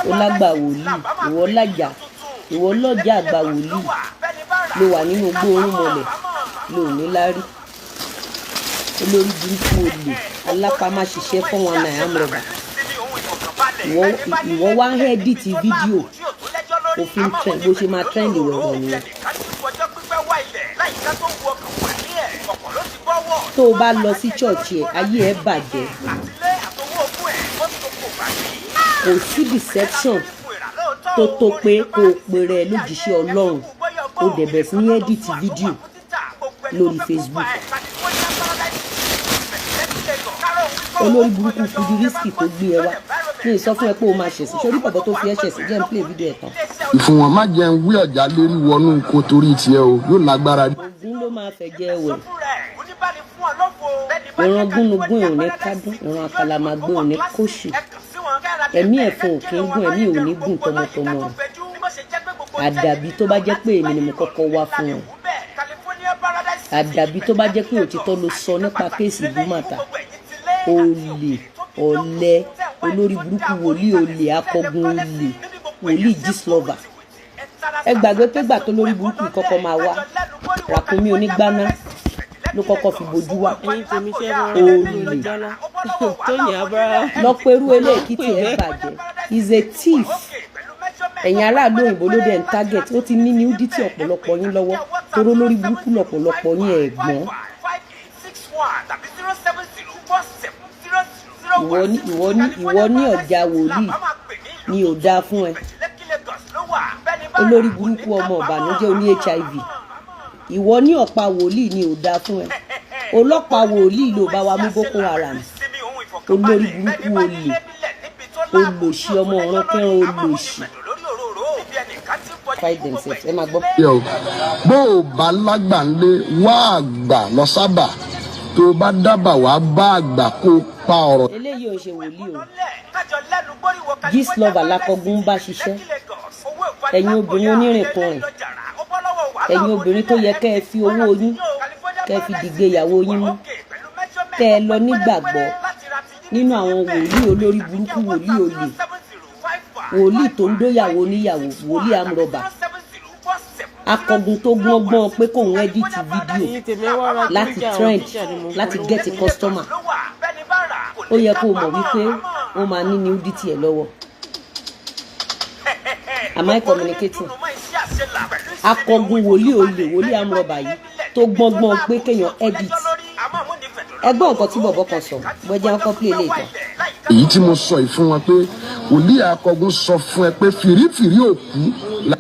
ó lágbà wòlíì, ìwọ lájà, ìwọ lọ́jà àgbà wòlíì ló wà nínú gbóòórùn mọ́lẹ̀ ló ní lárí. Olórí burúkú olè alápámáṣiṣẹ́ fún wọn náà àmúrọ̀bà. Ìwọ wá ń ẹ́díìtì fídíò òfin trend bó ṣe máa trend wẹ̀wẹ̀ nìyẹn. Tó o bá lọ sí ṣọ́ọ̀ṣì ẹ̀ ayé ẹ̀ bàjẹ́. Kò sí deception tó pé kó o pèrè lójíṣẹ́ Ọlọ́run ó dẹ̀bẹ̀ sí ní ẹ́díìtì fídíò lórí Facebook. Olórí burúkú Fudurisky tó gbé ẹ wá ní ìsọ fún ẹ pé o máa ṣẹ̀sìn sórí bọ̀bọ̀ tó fi ẹ́ ṣẹ̀sìn jẹ́ ń play fídíò ẹ̀ tán. Ìfún wọn má jẹun wí ọ̀já lérí wọnú nǹkan torí tiẹ̀ o yóò lágbára. Ògún ló máa fẹ́ jẹ́ ẹwẹ̀. Ìran gúnugún ò ní kádùn, ìran àkàlàmàgbé ò ní kóṣù. Ẹ̀mí ẹ̀fọn ò kí ń gùn, ẹ̀mí ò ní gùn tọmọtọmọ rẹ̀. Àdàbí tó bá jẹ́ pé èmi ni mo kọ́kọ́ wá fún wọn. Àdàbí tó bá jẹ́ pé òtítọ́ ló sọ nípa kéèsì Dúmàtà. Olè, ọ̀lẹ, olórí burúkú wòlíì olè, akọgun olè, wòlíì Gistlover. Ẹ gbàgbé pé gbà tó lórí burúkú kọ́kọ́ máa wá ràkúnmí onígbáná ló kọ́kọ́ fi bojú wá. Olè lọ́pẹ̀rú eléèkìtì ẹ̀ bàjẹ́ is a thief. Ẹ̀yin aráàlú òyìnbó ló dẹ̀ ń target ó ti ní nudity ọ̀pọ̀lọpọ̀ yín lọ́wọ́ toró lórí burúkú lọ̀pọ̀lọpọ̀ yín ẹ̀gbọ́n. Ìwọ ní ọ̀jà wòlíì ni ò dáa fún ẹ. Olórí burúkú ọmọ ìbànújẹ́ oní HIV. Ìwọ ní ọ̀pá wòlíì ni ò dáa fún ẹ. Ọlọ́pàá wòlíì ló bá wa mú Boko Haram. Olórí burúkú olè, olòṣì ọmọ ọ̀ràn kẹrin olòṣì. Fight themselves. Ẹ máa gbọ́. Bó o bá lágbà ń lé wá àgbà lọ sábà tó o bá dábàá wá bá àgbà kó o pa ọ̀rọ̀. Eléyìí ò ṣe wòlíì o. Gistlover lákọ̀gùn bá ṣiṣẹ́. Ẹ̀yin obìnrin onírìnkùnrin. Ẹ̀yin obìnrin tó yẹ kẹ́ ẹ fi owó yín kẹ́ ẹ fi dìgbé ìyàwó yín mú. Kẹ́ ẹ lọ nígbàgbọ́ nínú àwọn wòlíì olórí burúkú wòlíì olè. Wòlíì tó ń dóyàwó níyàwó wòlíì amúrọ̀bà. Akọgun tó gbọ́ngbọ́n pé kò ń ẹ́díìtì fídíò láti trend láti get a customer. Ó yẹ kó o mọ̀ wípé wọ́n máa ní nudity ẹ̀ lọ́wọ́. Am I communicating? Akọgun wòlíì olè wòlíì amúrọ̀bà yìí tó gbọ́ngbọ́n pé kéèyàn edit. Ẹgbọ́n nǹkan tí bọ̀bọ̀ kan sọ bọ́jà ń kọ́ play later. Èyí tí mo sọ yìí fún wọn pé wòlíì akọgun sọ fún ẹ pé fìrífìrí òkú. Olè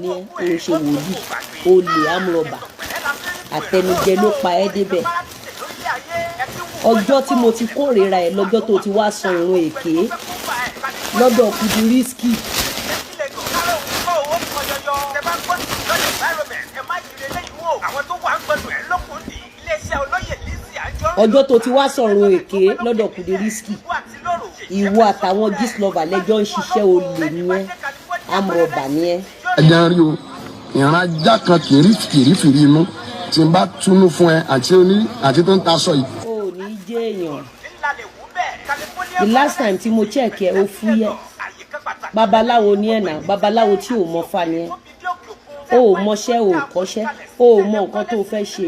ni ẹ ò ṣe wòlíì olè amúrọ̀bà àtẹnujẹ ló pa ẹ́ débẹ̀. Ọjọ́ tí mo ti kórìíra ẹ lọ́jọ́ tó ti wá san irun èké lọ́dọ̀ Fudurisky. Ọjọ́ tó ti wá sọ̀rọ̀ èké lọ́dọ̀ Fudurisky. Ìwọ àtàwọn Gistlover lẹ́jọ́ ń ṣiṣẹ́ olè nìyẹn amúrọ̀bà nìyẹn. Ẹja ń rí o ìran ajá kan kìrìfìrí inú tí n bá túnú fún ẹ àti tó ń ta aṣọ yìí. O ò ní jẹ́ èèyàn. The last time tí mo check ẹ o fúyẹ́. Babaláwo ni ẹ̀ náà babaláwo tí ò mọ fa ni ẹ. O ò mọṣẹ́ o ò kọ́ṣẹ́ o ò mọ nǹkan tó fẹ́ ṣe.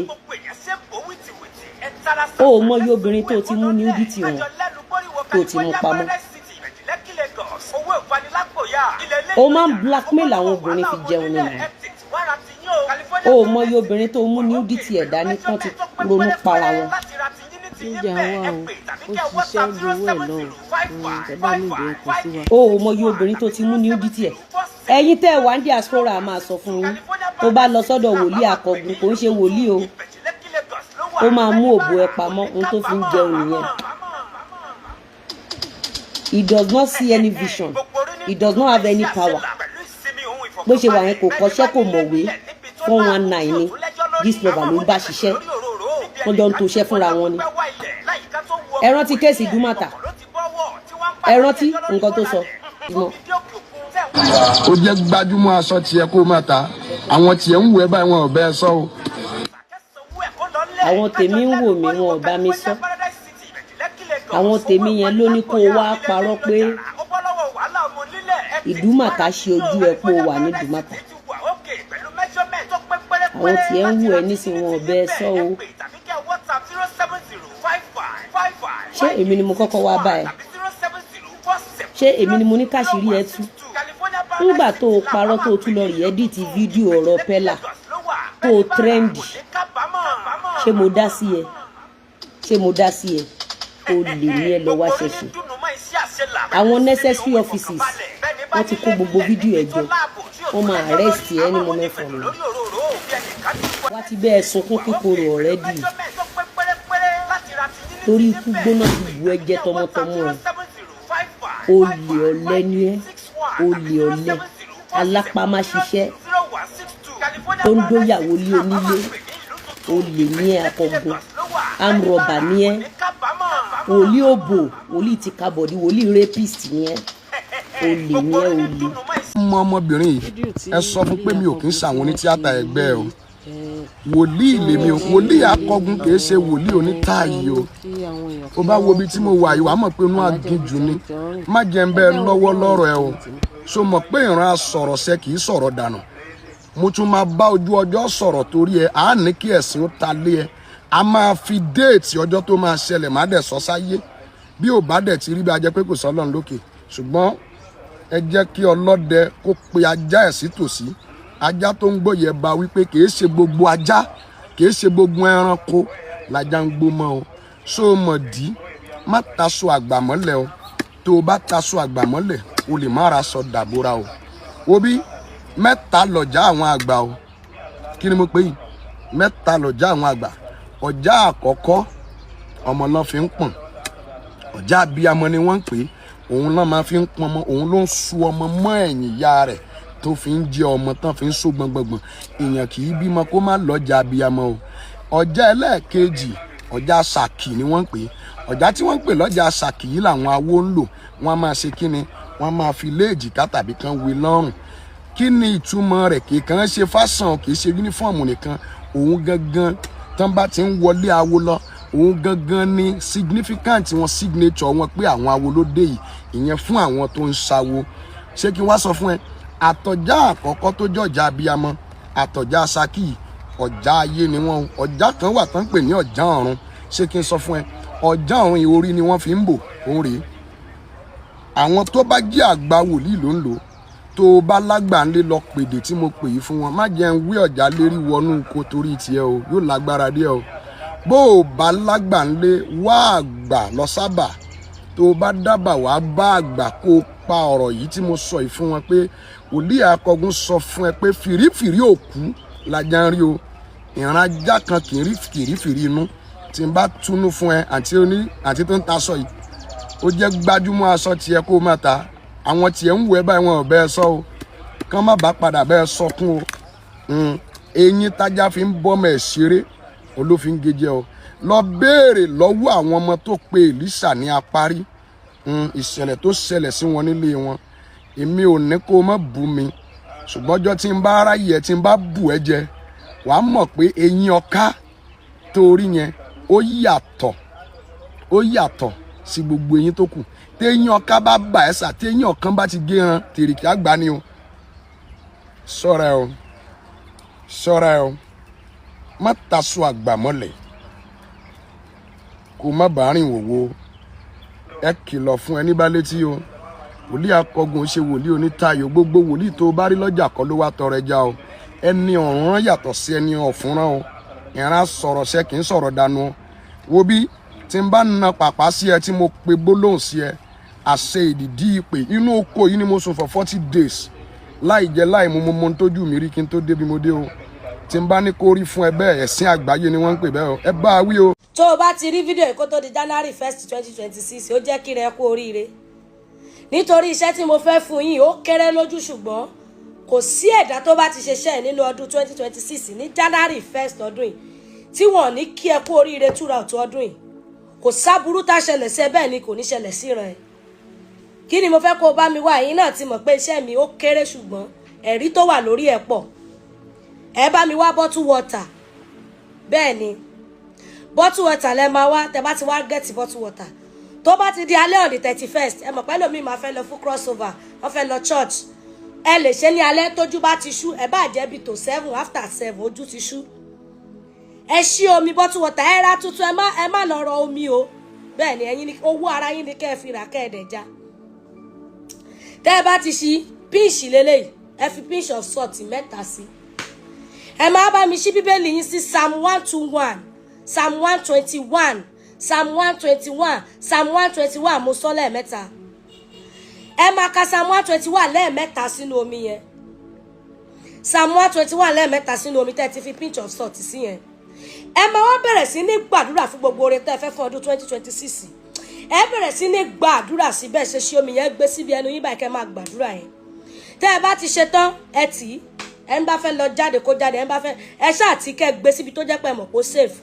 O ò mọ iye obìnrin tó ti mú nudity wọn tó ti mú pamọ́. O máa ń blackmail àwọn obìnrin fi jẹun nínú. O ò mọ iye obìnrin tó mú nudity ẹ̀ dání tán ti ronú para wọn. Ìjà wa ó ṣiṣẹ́ ju owó ẹ̀ lọ ẹ̀bá mi ìbéèrè kò sí wa. O ò mọ iye obìnrin tó ti mú nudity ẹ̀. Ẹ̀yin tẹ́ ẹ̀ wá ní diaspora a máa sọ fún yín tó bá lọ sọ́dọ̀ wòlíì akọgun kò ń ṣe wòlíì o. Ó máa mú òbò ẹ pamọ́ ohun tó fi ń jẹun nìyẹn. He does not see any vision. He does not have any power. Bó ṣe wà yẹn kò kọ́ṣẹ́ kò mọ̀wé 419 ni Gistlover ló ń bá ṣiṣẹ́. Wọ́n jọ ń toṣẹ́ fúnra wọn ni. Ẹ rántí kéèsì Dúmàtà. Ẹ rántí nǹkan tó sọ. Ó jẹ́ gbajúmọ̀ aṣọ tiẹ̀ kó má ta àwọn tiẹ̀ ń wò ẹ́ báyìí wọn ò bẹ́ẹ̀ sọ o. Àwọn tèmi ń wò mí wọn ò bá mi sọ. Àwọn tèmi yẹn ló ní kó wá parọ́ pé Ìdúmàtà ṣe ojú ẹ pé ó wà ní Ìdúmàtà. Àwọn tí ẹ ń wù ẹ nísìnyí wọn ọ̀bẹ sọ o. Ṣé èmi ni mo kọ́kọ́ wá bá ẹ? Ṣé èmi ni mo ní káṣírí ẹ tú? Nígbà tó o parọ́ tó o tún lọ rí ẹ́díìtì fídíò ọ̀rọ̀ Pẹ́là tó o trẹ́ǹdì, ṣé mo dá sí ẹ? Ṣé mo dá sí ẹ? O lè ní ẹ lọ wá ṣẹ̀ṣẹ̀. Àwọn necessary offices wọ́n ti kó gbogbo fídíò ẹ jọ, wọ́n máa arrest ẹ ní moment from now. Wá ti bẹ́ẹ̀ sunkún kíkorò already torí ikú gbóná ti bù ẹ jẹ tọmọtọmọ ẹ. Olè ọ̀lẹ ni ẹ, olè ọ̀lẹ alápámáṣiṣẹ́ tó ń dóyàwó lé onílé. Olè ní ẹ akọgun, amrọ̀bà ní ẹ, wòlíì òbò, wòlíì ti kabọ̀dí, wòlíì rapist ní ẹ. Olè ní ẹ, olè. Ọmọbìnrin yìí ẹ sọ fún pé mi ò kí ń ṣàwọn onítíátà ẹgbẹ́ o. Wòlíì lèmi o, wòlíì akọgun kì í ṣe wòlíì onítààyè o. Ó bá wo ibi tí mo wà yìí wàá mọ̀ pé inú aginjù ni. Má jẹ́ ń bẹ lọ́wọ́ lọ́rọ̀ ẹ o. So mọ̀ pé ìran asọ̀rọ̀ ṣẹ kì í sọ̀rọ̀ dànù. Mo tún máa bá ojú ọjọ́ sọ̀rọ̀ torí ẹ, à ní kí ẹ̀sìn ó ta lé ẹ. A máa fi déètì ọjọ́ tó máa ṣẹlẹ̀ má dẹ̀ sọ sáyé. Bí ò bá dẹ̀ ti rí bí a jẹ́ pé kò sọ́lọ́run lókè. Ṣùgbọ́n ẹ jẹ́ kí ọlọ́dẹ kó pe ajá ẹ̀ sí tòsí. Ajá tó ń gbòye bá wípé kìí ṣe gbogbo ajá, kìí ṣe gbogbo ẹranko lajá ń gbó mọ́ o. So mọ̀ dí, má taṣọ àgbà mọ́lẹ̀ o. Tó o bá taṣọ àgbà mọ́lẹ̀, o lè má ra sọ dàbora o. Wo bí mẹ́ta lọ̀já àwọn àgbà o. Kí ni mo pè yìí? Mẹ́ta lọ̀já àwọn àgbà. Ọ̀já àkọ́kọ́ ọmọ náà fi ń pọ̀n. Ọ̀já abiyamọ ni wọ́n ń pè é. Òun náà máa fi ń pọn ọmọ, òun ló ń su ọmọ mọ́ ẹ̀yìn ìyá rẹ̀ tó fi ń jẹ ọmọ tán fi ń so gbọngbọngbọn. Èèyàn kì í bímọ kó má lọ́jà abiyamọ o. Ọ̀já ẹlẹ́ẹ̀kejì ọ̀já Ṣàkì ni wọ́n ń pè é. Ọ̀já tí wọ́n ń pè lọ́jà Ṣàkì yìí làwọn awo ń lò. Wọ́n á máa ṣe kíni? Wọ́n á máa fi lé èjìká tàbí kan wé lọ́rùn. Kí ni ìtumọ̀ rẹ̀? Kì í kàn ṣe fásán, kì í ṣe yúnífọ́ọ̀mù nìkan. Òun gangan tán bá ti ń wọlé awo lọ, òun gangan ni significant wọn, signature wọn pé àwọn awo ló dé yìí. Ìyẹn fún àwọn tó ń ṣawo. Ṣé kí n wá sọ fún ẹ? Àtọ̀já àkọ́kọ́ tó jọ̀já abiyamọ, àtọ̀já Ṣàkì, ọ̀já ayé ni wọ́n. Ọ̀já kan wà tán pè ní ọ̀já ọ̀run. Ṣé kí n sọ fún ẹ? Ọ̀já ọ̀run ìorí ni wọ́n fi ń bò, òun rèé. Àwọn tó bá jẹ́ àgbà wòlíì ló ń lò. Tó o bá lágbà ńlé lọ pèdè tí mo pè yìí fún wọn. Má jẹ́ ń wí ọ̀já lérí wọnú oko torí tiẹ̀ o, yóò lágbára díẹ̀ o. Bó o bá lágbà ńlé wá àgbà lọ sábà. Tó o bá dábàá wá bá àgbà kó o pa ọ̀rọ̀ yìí tí mo sọ yìí fún wọn pé wòlíì akọgun sọ fún ẹ pé fìrífìrí òkú lajá ń rí o. Ìran ajá kan kì í rí fìrífìrí inú. Tí n bá túnú fún ẹ àǹtí tó ń ta aṣọ yìí, ó jẹ́ gbájúmọ́ aṣọ tiẹ̀ kó o má ta. Àwọn tiẹ̀ ń wù ẹ́ báyìí wọn ò bẹ́ẹ̀ sọ o. Kán má bàa padà bẹ́ẹ̀ sọkún o. Eyín tájá fi ń bọ́mọ ẹ̀ ṣeré olófin gejẹ o. Lọ béèrè lọ́wọ́ àwọn ọmọ tó pe Èlíṣà ní apárí. Ìṣẹ̀lẹ̀ tó ṣẹlẹ̀ sí wọn nílé wọn. Èmi ò ní kó má bú mi. Ṣùgbọ́n ọjọ́ tí n bá ráyè tí n bá bù ẹ́ jẹ, wàá mọ̀ pé eyín ọká torí yẹn ó yàtọ̀ sí gbogbo eyín tó kù. Téyín ọká bá bà ẹ́ sà, téyín ọ̀kan bá ti gé hàn, tèrìkì àgbà ni o. Ṣọ́ra ẹ o. Ṣọ́ra ẹ o. Má taṣọ àgbà mọ́lẹ̀. Kó má bàa rìn wòwò. Ẹ kìlọ̀ fún ẹni bá létí o. Wòlíì akọgun ṣe wòlíì onítààyè. Gbogbo wòlíì tó bá rí lọ́jà kọ́ ló wá tọrẹ já o. Ẹni ọ̀run yàtọ̀ sí ẹni ọ̀fúnrán o. Ìran sọ̀rọ̀ ṣẹ kì í sọ̀rọ̀ dànù o. Wo bí tí n bá na pàpà sí ẹ tí mo pe gbólóhùn sí ẹ, àṣẹ ìdìdí ìpè inú oko yìí ni mo sùn for 40 days. Láì jẹ láì mu mo tójú mi rí kí n tó dé bí mo dé o. Tí n bá ní kó rí fún ẹ bẹ́ẹ̀, ẹ̀sìn àgbáyé ni wọ́n ń pè bẹ́ẹ̀ o. Ẹ bá a wí o. Tó o bá ti rí fídíò yìí kó tó di January 1st 2026, ó jẹ́ kí rẹ kú oríire. Nítorí iṣẹ́ tí mo fẹ́ fún yín ó kéré lójú, ṣùgbọ́n kò sí ẹ̀dá tó bá ti ṣiṣẹ́ nínú ọdún 2026 ní January 1st ọdún yìí tí wọ́n ní kí ẹ kú oríire throughout ọdún yìí. Kò sáburú tá ṣẹlẹ̀ sí ẹ, bẹ́ẹ̀ ni kò ní ṣẹlẹ̀ síran ẹ. Kí ni mo fẹ́ kó o bá mi wá? Ẹ̀yin náà ti mọ̀ pé iṣẹ́ mi ó kéré, ṣùgbọ́n ẹ̀rí tó wà lórí ẹ̀ pọ̀. Ẹ bá mi wá bottle water. Bẹ́ẹ̀ ni bottle water lẹ máa wá. Tẹ bá ti wá get bottle water, tó bá ti di alẹ́ on the 31st ẹ mọ̀ pé lómi máa fẹ́ lọ fún crossover wọ́n fẹ́ lọ church ẹ lè ṣe ní alẹ́ tójú bá ti ṣú ẹ bá jẹ́ bí tó 7 after 7 ojú ti ṣú ẹ ṣí omi bottle water ẹ ra tuntun ẹ má lọ rọ omi o bẹ́ẹ̀ ni ẹ̀yin ni owó ara yín ni kẹ́ ẹ fi rà kẹ́ ẹ dẹ̀ já tẹ́ ẹ bá ti ṣí pinch lélẹ́yìí ẹ fi pinch of salt mẹ́ta sí ẹ máa bá mi ṣí bíbélì yín sí Psalm 121 Psalm 121 Psalm 121 Psalm 121 mo sọ lẹ́ẹ̀mẹ́ta ẹ máa ka Psalm 121 lẹ́ẹ̀mẹ́ta sínú omi yẹn Psalm 121 lẹ́ẹ̀mẹ́ta sínú omi tẹ́ ti fi pinch of salt sí yẹn ẹ máa wá bẹ̀rẹ̀ sí ní gbàdúrà fún gbogbo oore tẹ́ ẹ fẹ́ fún ọdún 2026 ẹ bẹ̀rẹ̀ sí ní gbàdúrà sí bẹ́ẹ̀ ṣe ṣe omi yẹn gbé síbi ẹnu yín báyìí kẹ́ máa gbàdúrà yẹn tẹ́ ẹ bá ti ṣe tán ẹ tì í ẹ ń bá fẹ́ lọ jáde kó jáde ẹ ń bá fẹ́ ẹ ṣáà tí kẹ́ gbé síbi tó jẹ́ pé mọ̀ kó safe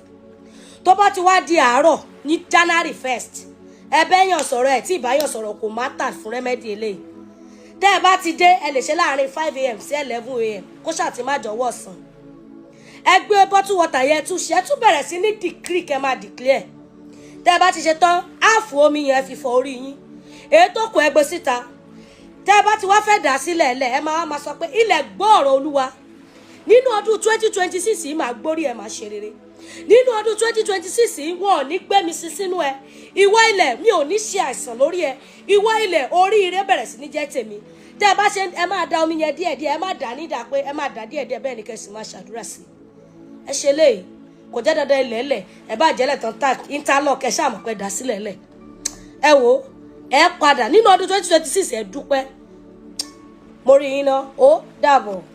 tó bá ti wá di àárọ̀ ní January 1st ẹ bẹ́yàn sọ̀rọ̀ ẹ tí ìbáyàn sọ̀rọ̀ kò má tà fún rẹ́mẹ́dì eléyìí tẹ́ ẹ bá ti dé ẹ lè ṣe láàrin 5 a.m. sí 11 a.m. kó ṣáà ti má jọ̀wọ́ ọ̀sán ẹ gbé bottle water yẹn tún ṣe ẹ tún bẹ̀rẹ̀ sí ní decree kẹ́ máa declare tẹ́ ẹ bá ti ṣe tán áàfù omi yẹn fi fọ orí yín èyí tó kù ẹ gbé síta tẹ́ ẹ bá ti wá fẹ́ dà sílẹ̀ ẹ̀lẹ̀ ẹ máa sọ pé ilẹ̀ gbọ́ ọ̀rọ̀ Olúwa nínú ọdún 2026 yìí máa gbórí ẹ máa ṣe rere nínú ọdún 2026 yìí wọn ò ní gbé mi sí sínú ẹ ìwọ ilẹ̀ mi ò ní ṣe àìsàn lórí ẹ ìwọ ilẹ̀ oríire bẹ̀rẹ̀ sí ní jẹ́ tèmi tẹ́ ẹ bá ṣe ẹ máa da omi yẹn díẹ̀díẹ̀ ẹ má dà nídà pé ẹ má dà díẹ̀díẹ̀ bẹ́ẹ̀ ni kẹ́sì máa ṣàdúrà sí ẹ ṣe léyìí kò jẹ́ dandan ilẹ̀ lẹ̀ ẹ bá jẹ́lẹ̀ tán tack interlock ẹ ṣáà mọ̀ pé dà sílẹ̀ lẹ̀ ẹ wo ẹ padà nínú ọdún 2026 ẹ dúpẹ́ mo rí yín ná ó dàbọ̀.